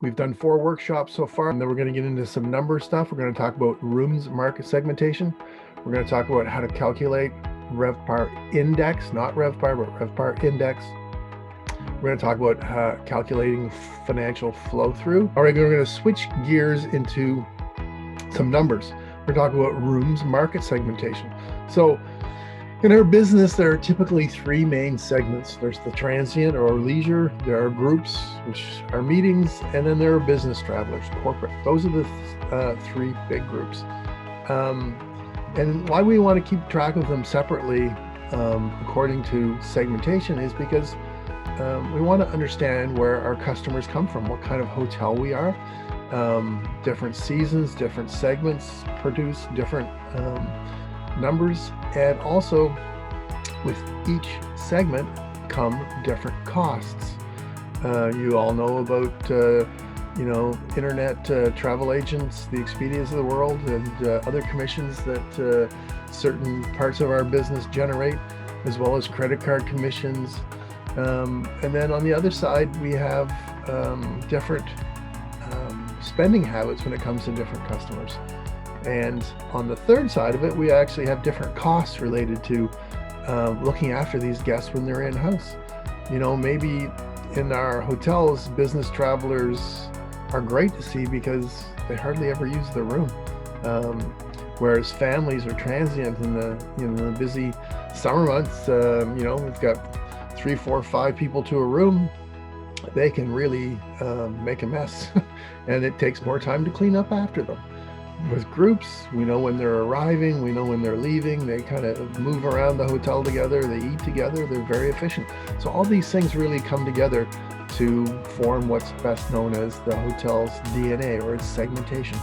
We've done 4 workshops so far, and then we're going to get into some number stuff. We're going to talk about rooms market segmentation. We're going to talk about how to calculate RevPAR index, not RevPAR, but RevPAR index. We're going to talk about calculating financial flow through. All right, we're going to switch gears into some numbers. We're going to talk about rooms market segmentation. So in our business, there are typically 3 main segments. There's the transient or leisure, there are groups, which are meetings, and then there are business travelers, corporate. Those are the 3 big groups. And why we want to keep track of them separately according to segmentation is because we want to understand where our customers come from, what kind of hotel we are. Different seasons, different segments produce different numbers, and also with each segment come different costs. You all know about internet travel agents, the Expedias of the world, and other commissions that certain parts of our business generate, as well as credit card commissions. And then on the other side, we have different spending habits when it comes to different customers. And on the third side of it, we actually have different costs related to looking after these guests when they're in-house. Maybe in our hotels, business travelers are great to see because they hardly ever use the room. Whereas families are transient in the busy summer months. We've got 3, 4, 5 people to a room. They can really make a mess, and it takes more time to clean up after them. With groups, we know when they're arriving, we know when they're leaving, they kind of move around the hotel together, they eat together, they're very efficient. So all these things really come together to form what's best known as the hotel's DNA, or its segmentation.